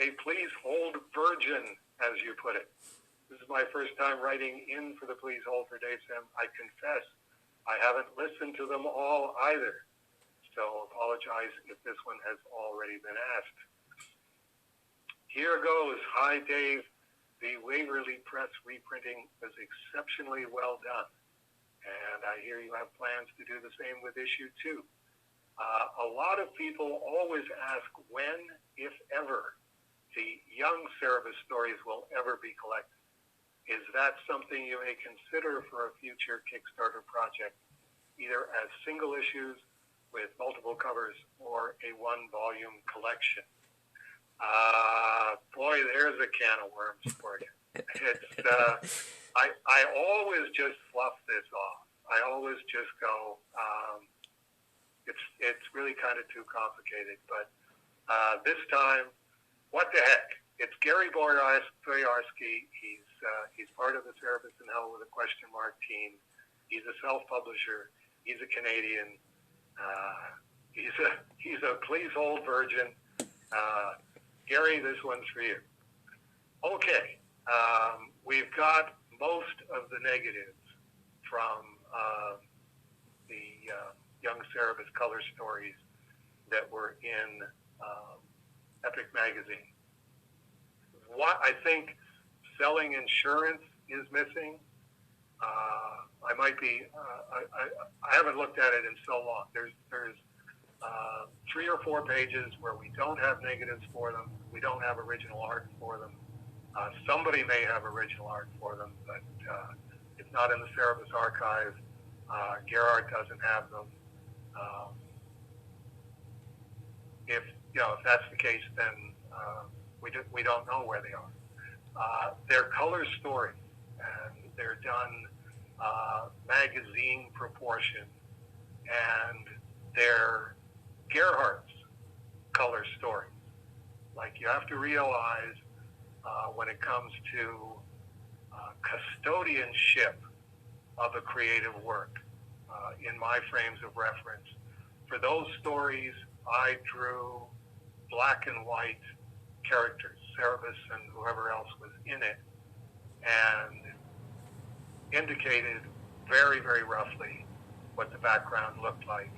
a please hold virgin, as you put it. This is my first time writing in for the Please Hold for Dave Sam. I confess I haven't listened to them all either, so apologize if this one has already been asked. Here goes. Hi, Dave. The Waverly Press reprinting was exceptionally well done, and I hear you have plans to do the same with issue 2. A lot of people always ask when, if ever, the young Cerebus stories will ever be collected. Is that something you may consider for a future Kickstarter project, either as single issues with multiple covers or a one-volume collection? Boy, there's a can of worms for you. It's I always just fluff this off. I always just go, it's really kind of too complicated. But this time, what the heck? It's Gary Boyarsky. He's part of the Cerebus in Hell with a question mark team. He's a self-publisher. He's a Canadian. He's a please hold virgin. Gary, this one's for you. Okay, we've got most of the negatives from the Young Cerebus color stories that were in Epic Magazine. What I think selling insurance is missing. I might be. I haven't looked at it in so long. There's 3 or 4 pages where we don't have negatives for them. We don't have original art for them. Somebody may have original art for them, but it's not in the Cerebus archive. Gerard doesn't have them. If that's the case, then we don't know where they are. They're color stories, and they're done magazine proportion, and they're Gerhardt's color stories. Like, you have to realize when it comes to custodianship of a creative work, in my frames of reference, for those stories, I drew black and white characters, Cerebus and whoever else was in it, and indicated very, very roughly what the background looked like.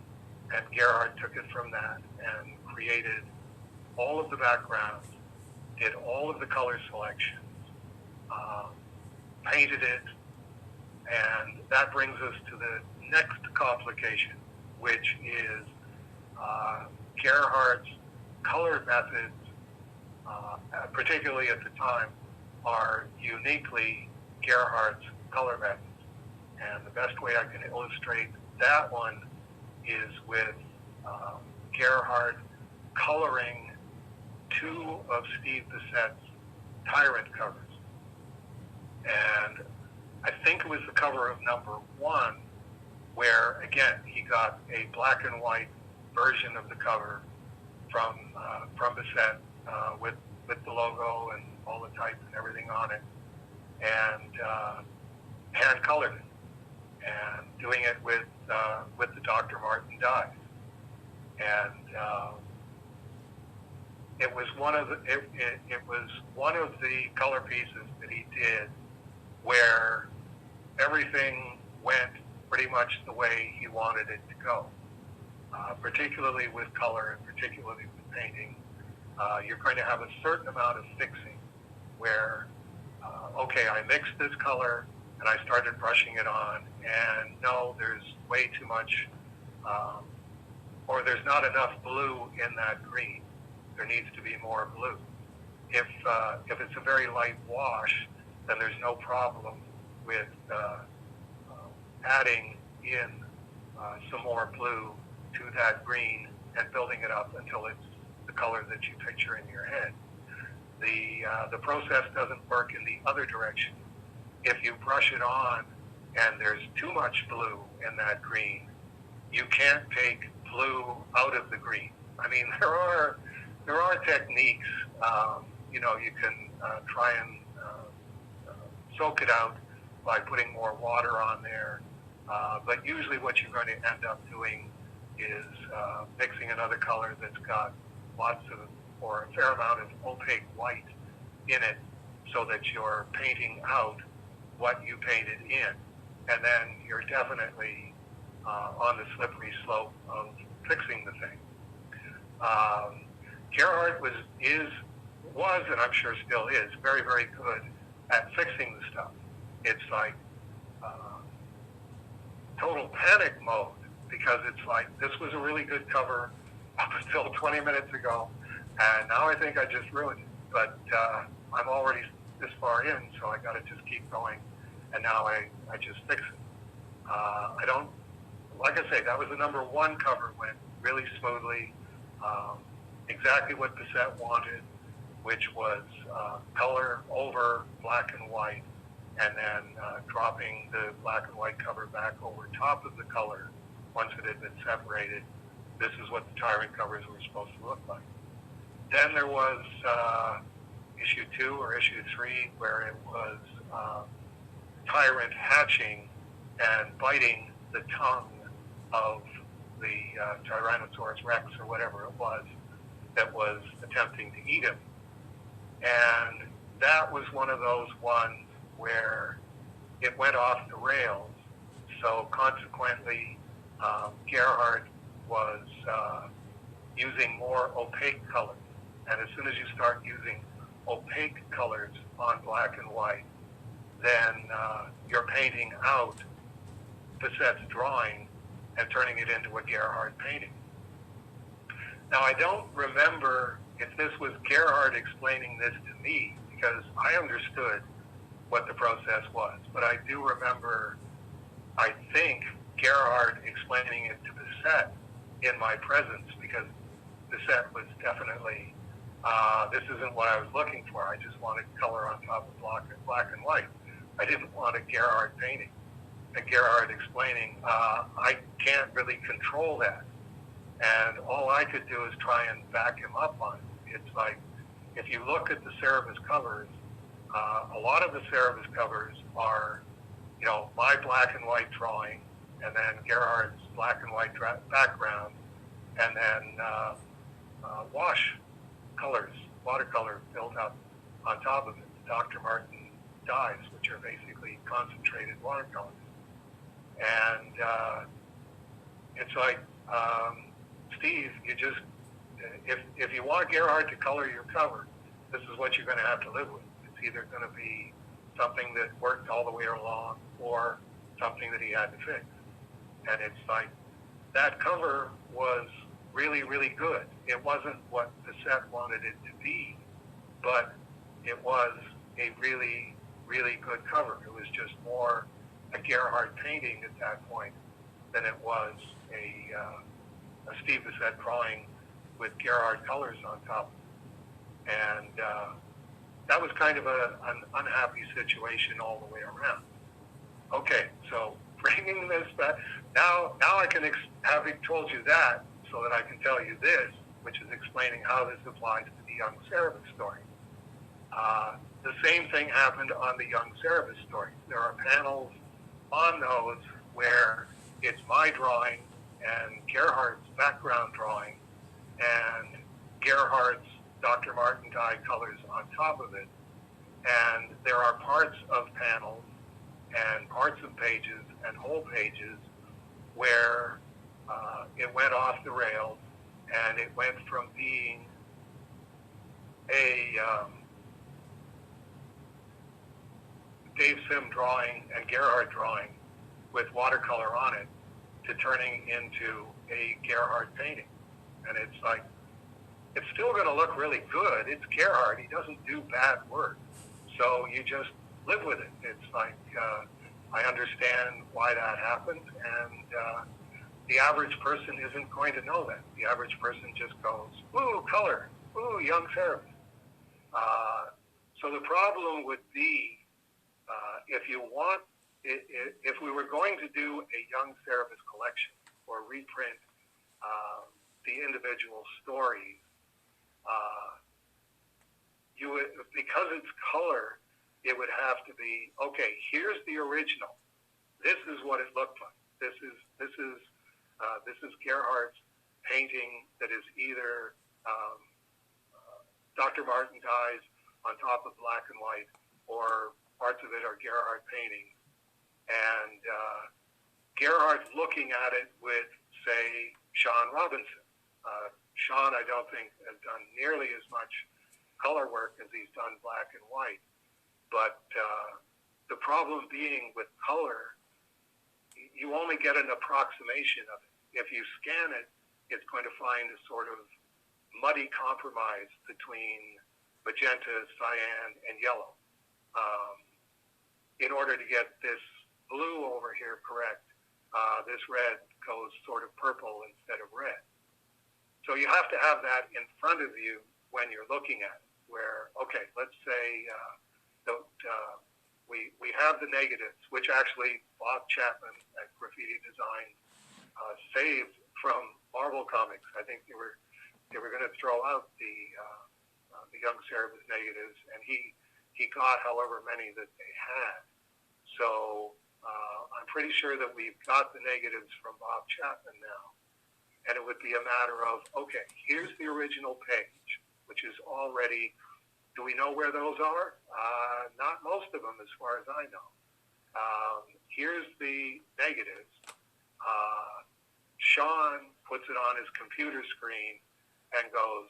And Gerhard took it from that and created all of the backgrounds, did all of the color selections, painted it, and that brings us to the next complication, which is Gerhardt's color methods, particularly at the time, are uniquely Gerhardt's color methods. And the best way I can illustrate that one is with Gerhardt coloring 2 of Steve Bissette's Tyrant covers. And I think it was the cover of number 1, where, again, he got a black and white version of the cover from Bissette with the logo and all the type and everything on it, and hand colored it, and doing it with the Dr. Martin dyes. And it was one of the color pieces that he did where everything went pretty much the way he wanted it to go, particularly with color and particularly with painting. You're going to have a certain amount of fixing where, okay, I mixed this color and I started brushing it on, and no, there's way too much, or there's not enough blue in that green. There needs to be more blue. If it's a very light wash, then there's no problem with adding in some more blue to that green and building it up until it's the color that you picture in your head. The process doesn't work in the other direction. If you brush it on and there's too much blue in that green, you can't take blue out of the green. I mean, there are techniques. You can try and soak it out by putting more water on there. But usually what you're going to end up doing is mixing another color that's got lots of or a fair amount of opaque white in it so that you're painting out what you painted in. And then you're definitely on the slippery slope of fixing the thing. Gerhard was, and I'm sure still is, very, very good at fixing the stuff. It's like total panic mode, because it's like, this was a really good cover up until 20 minutes ago, and now I think I just ruined it. But I'm already this far in, so I got to just keep going, and now I just fix it. I don't, like I say, that was the number one cover, went really smoothly, exactly what Bissett wanted, which was color over black and white, and then dropping the black and white cover back over top of the color once it had been separated. This is what the tyrant covers were supposed to look like. Then there was issue 2 or issue 3, where it was tyrant hatching and biting the tongue of the Tyrannosaurus Rex or whatever it was that was attempting to eat him. And that was one of those ones where it went off the rails. So consequently, Gerhard was using more opaque colors. And as soon as you start using opaque colors on black and white, then you're painting out Bissett's drawing and turning it into a Gerhard painting. Now, I don't remember if this was Gerhard explaining this to me, because I understood what the process was, but I do remember, I think, Gerhard explaining it to Bissett in my presence, because Bissett was definitely, this isn't what I was looking for. I just wanted color on top of black and white. I didn't want a Gerhard painting. And Gerhard explaining, I can't really control that. And all I could do is try and back him up on it. It's like, if you look at the Cerebus covers, a lot of the Cerebus covers are, you know, my black and white drawing, and then Gerhard's black and white background, and then wash colors, watercolor built up on top of it, Dr. Martin dyes, which are basically concentrated watercolors. And it's like, Steve, you just, if you want Gerhard to color your cover, this is what you're going to have to live with. It's either going to be something that worked all the way along, or something that he had to fix. And it's like, that cover was really, really good. It wasn't what Bissett wanted it to be, but it was a really, really good cover. It was just more a Gerhard painting at that point than it was a Steve Bissett drawing with Gerhard colors on top. And that was kind of an unhappy situation all the way around. Okay, so bringing this back, now I can, having told you that, so that I can tell you this, which is explaining how this applies to the Young Cerebus story. The same thing happened on the Young Cerebus story. There are panels on those where it's my drawing and Gerhard's background drawing and Gerhard's Dr. Martin dye colors on top of it. And there are parts of panels and parts of pages and whole pages where it went off the rails, and it went from being a Dave Sim drawing and Gerhard drawing with watercolor on it to turning into a Gerhard painting. And it's like, it's still going to look really good. It's Gerhard. He doesn't do bad work. So you just live with it. It's like, I understand why that happened, and the average person isn't going to know that. The average person just goes, ooh, color, ooh, Young Cerebus. So the problem would be, if you want, if we were going to do a Young Cerebus collection or reprint the individual stories, you would, because it's color, it would have to be, okay, here's the original. This is what it looked like. This is Gerhard's painting that is either Dr. Martin dyes on top of black and white, or parts of it are Gerhardt paintings. And Gerhardt's looking at it with, say, Sean Robinson. Sean, I don't think, has done nearly as much color work as he's done black and white. But the problem being with color, you only get an approximation of it. If you scan it, it's going to find a sort of muddy compromise between magenta, cyan, and yellow. In order to get this blue over here correct, this red goes sort of purple instead of red. So you have to have that in front of you when you're looking at it, where, okay, let's say we have the negatives, which actually Bob Chapman at Graffiti Design saved from Marvel Comics. I think they were going to throw out the young Cerebus negatives, and he got however many that they had. So I'm pretty sure that we've got the negatives from Bob Chapman now, and it would be a matter of, okay, here's the original page, which is already. Do we know where those are? Not most of them, as far as I know. Here's the negatives. Sean puts it on his computer screen and goes,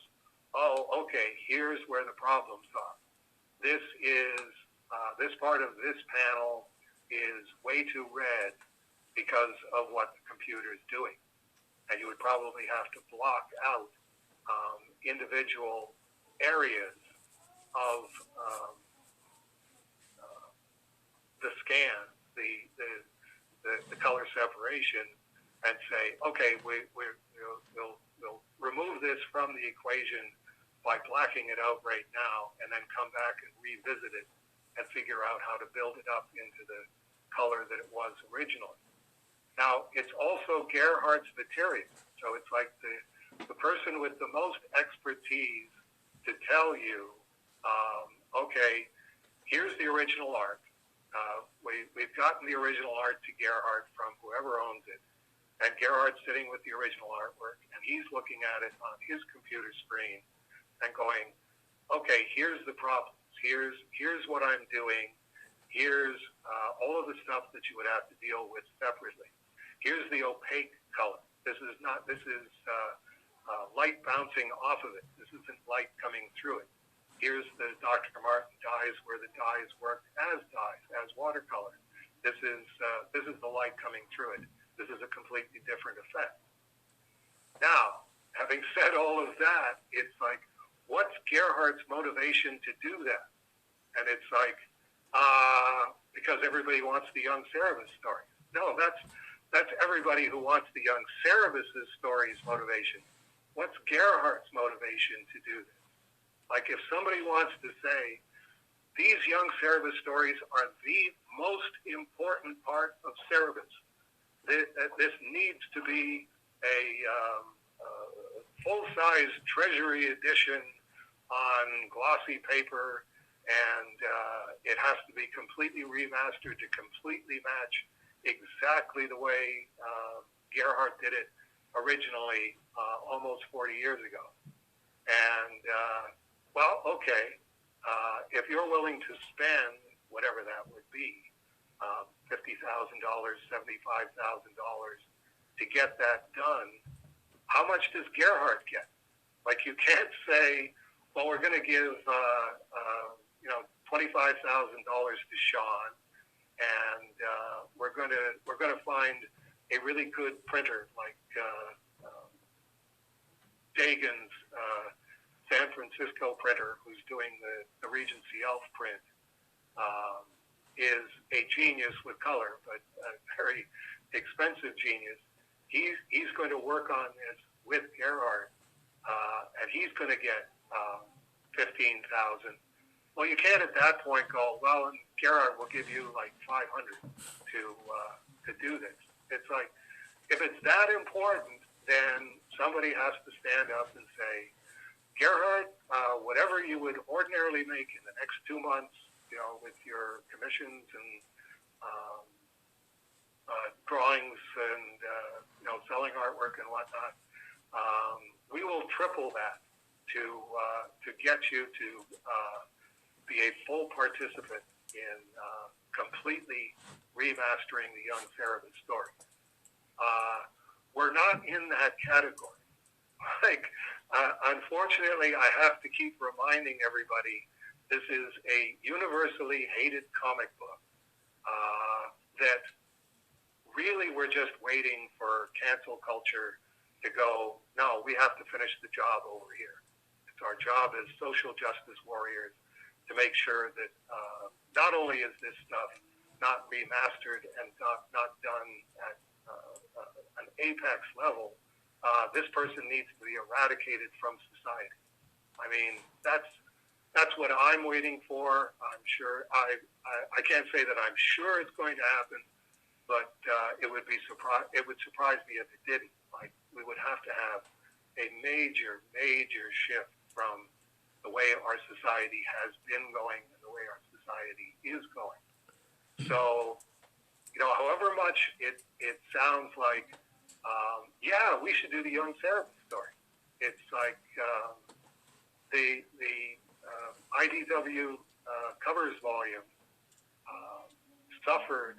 oh, okay, here's where the problems are. This part of this panel is way too red because of what the computer is doing. And you would probably have to block out individual areas of the scan, the color separation, and say, okay, we'll remove this from the equation by blacking it out right now, and then come back and revisit it and figure out how to build it up into the color that it was originally. Now, it's also Gerhardt's material, so it's like the person with the most expertise to tell you, okay, here's the original art. We've gotten the original art to Gerhardt from whoever owns it, and Gerhardt's sitting with the original artwork, and he's looking at it on his computer screen and going, okay, here's the problems. Here's what I'm doing. Here's all of the stuff that you would have to deal with separately. Here's the opaque color. This is light bouncing off of it. This isn't light coming through it. Here's the Dr. Martin dyes where the dyes work as dyes, as watercolor. This is the light coming through it. This is a completely different effect. Now, having said all of that, it's like, what's Gerhardt's motivation to do that? And it's like, because everybody wants the young Cerebus stories. No, that's everybody who wants the young Cerebus' stories motivation. What's Gerhardt's motivation to do this? Like, if somebody wants to say, these young Cerebus stories are the most important part of Cerebus, this needs to be a full-size treasury edition on glossy paper, and it has to be completely remastered to completely match exactly the way Gerhardt did it originally almost 40 years ago. And, well, okay, if you're willing to spend whatever that would be, $50,000, $75,000 to get that done, how much does Gerhardt get? Like, you can't say, well, we're going to give, $25,000 to Sean, and we're going to find a really good printer like Dagan's San Francisco printer, who's doing the Regency Elf print, is a genius with color, but a very expensive genius. He's going to work on this with Gerhardt, and he's going to get $15,000. Well, you can't at that point go, well, and Gerhardt will give you like $500 to do this. It's like, if it's that important, then somebody has to stand up and say, Gerhardt, whatever you would ordinarily make in the next 2 months, with your commissions and drawings and selling artwork and whatnot, we will triple that to get you to be a full participant in completely remastering the Young Cerebus story. We're not in that category. Unfortunately, I have to keep reminding everybody this is a universally hated comic book that really we're just waiting for cancel culture to go, no, we have to finish the job over here. It's our job as social justice warriors to make sure that not only is this stuff not remastered and not done at an apex level, this person needs to be eradicated from society. I mean, that's what I'm waiting for. I'm sure I can't say that I'm sure it's going to happen, but it would surprise me if it didn't. Like, we would have to have a major shift from the way our society has been going and the way our society is going. So, however much it sounds like, yeah, we should do the Young Cerebus story. It's like the IDW covers volume suffered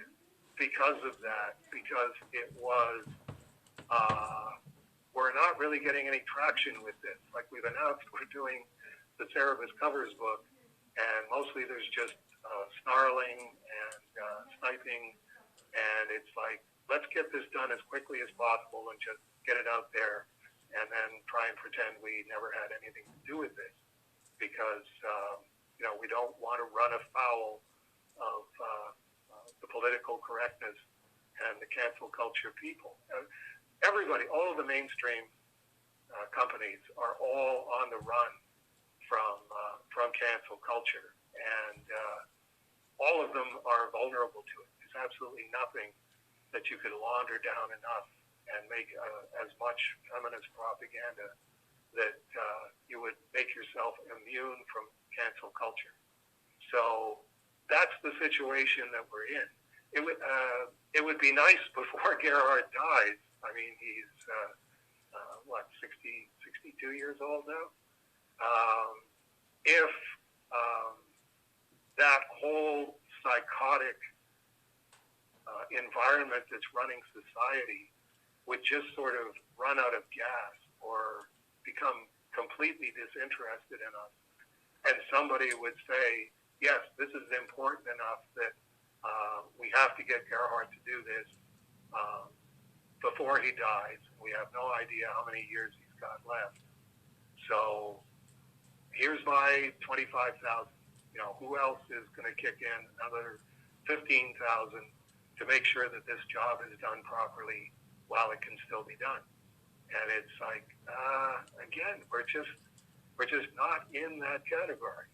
because of that, because it was, we're not really getting any traction with this. Like we've announced, we're doing the Cerebus covers book, and mostly there's just snarling and sniping, and it's like, let's get this done as quickly as possible and just get it out there, and then try and pretend we never had anything to do with this, because we don't want to run afoul of the political correctness and the cancel culture people. Everybody, all of the mainstream companies are all on the run from cancel culture, and all of them are vulnerable to it. There's absolutely nothing that you could launder down enough and make as much feminist propaganda that you would make yourself immune from cancel culture. So that's the situation that we're in. It would be nice before Gerhard dies. I mean, he's 62 years old now. If that whole psychotic environment that's running society would just sort of run out of gas or become completely disinterested in us, and somebody would say, yes, this is important enough that we have to get Gerhard to do this before he dies. We have no idea how many years he's got left. So here's my $25,000. Who else is going to kick in another $15,000 to make sure that this job is done properly while it can still be done? And it's like, again, we're just not in that category.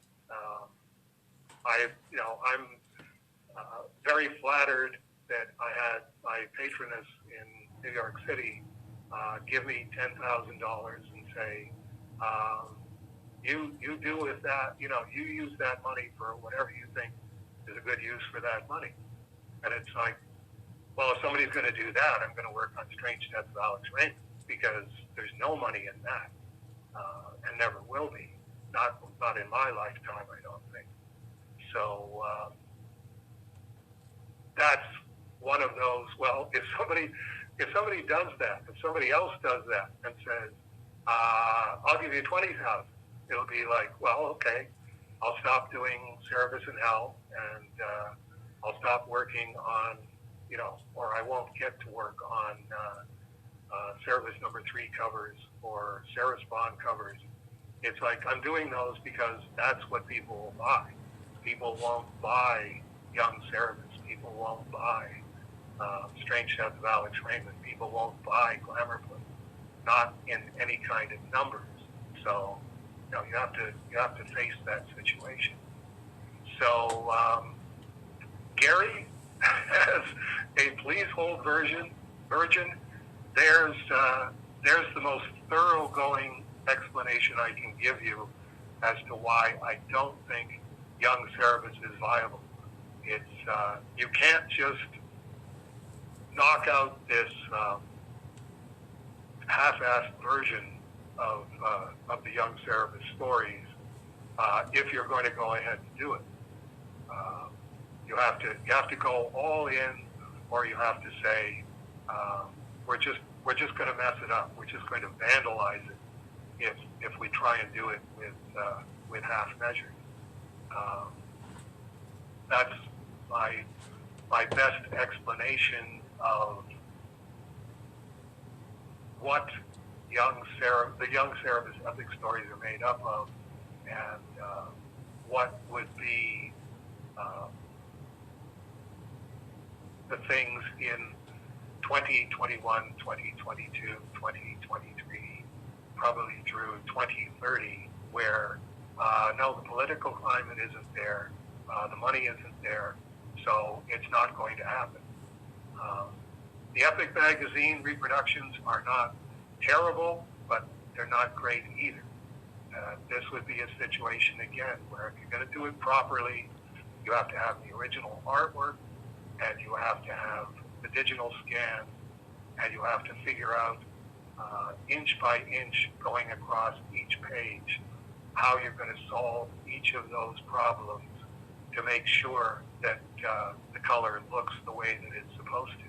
I'm very flattered that I had my patroness in New York City give me $10,000 and say, you do with that, you use that money for whatever you think is a good use for that money. And it's like, well, if somebody's going to do that, I'm going to work on Strange Death of Alex Raymond, because there's no money in that, and never will be. Not in my lifetime, I don't think. So that's one of those. Well, if somebody does that, if somebody else does that and says, I'll give you $20,000, it'll be like, well, okay, I'll stop doing Cerebus in Hell, and I'll stop working on, or I won't get to work on Cerebus number 3 covers or Cerebus Bond covers. It's like I'm doing those because that's what people will buy. People won't buy Young Cerebus. People won't buy Strange Death of Alex Raymond. People won't buy Glamour Play, not in any kind of numbers. So, you have to face that situation. So, Gary has a please hold virgin. There's the most thoroughgoing explanation I can give you as to why I don't think Young Cerebus is viable. It's you can't just knock out this half-assed version of the young Cerebus stories if you're going to go ahead and do it. You have to go all in, or you have to say we're just going to mess it up. We're just going to vandalize it if we try and do it with half measures. That's my best explanation of what the young Cerebus epic stories are made up of, and what would be the things in 2021, 2022, 2023, probably through 2030, where no, the political climate isn't there, the money isn't there, so it's not going to happen. The Epic magazine reproductions are not terrible, but they're not great either. This would be a situation, again, where if you're going to do it properly, you have to have the original artwork, and you have to have the digital scan, and you have to figure out inch by inch, going across each page, how you're going to solve each of those problems to make sure that the color looks the way that it's supposed to.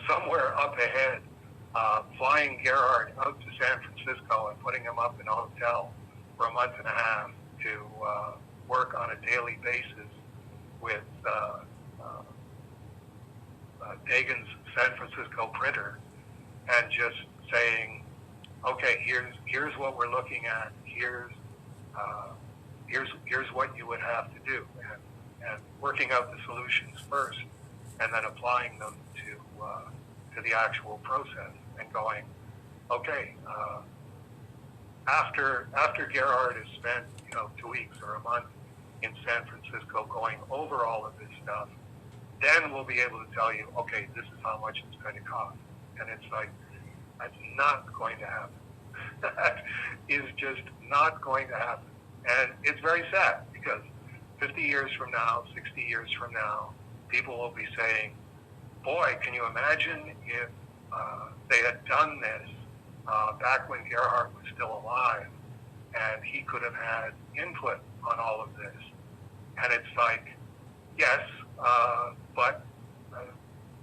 Somewhere up ahead, flying Gerhard out to San Francisco and putting him up in a hotel for a month and a half to work on a daily basis with Dagan's San Francisco printer, and just saying, okay, here's what we're looking at. Here's what you would have to do, and working out the solutions first, and then applying them to the actual process, and going, okay, after Gerhard has spent 2 weeks or a month in San Francisco going over all of this stuff, then we'll be able to tell you, okay, this is how much it's going to cost. And it's like, that's not going to happen. That is just not going to happen. And it's very sad, because 50 years from now, 60 years from now, people will be saying, boy, can you imagine if they had done this back when Gerhard was still alive, and he could have had input on all of this. And it's like, yes, but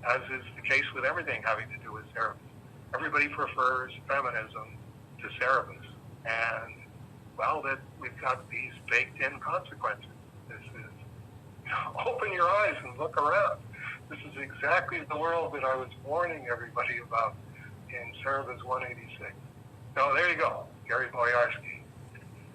as is the case with everything having to do with Cerebus, everybody prefers feminism to Cerebus. And, well, that we've got these baked-in consequences. This is, open your eyes and look around. This is exactly the world that I was warning everybody about in Cerebus 186. So there you go, Gary Boyarsky.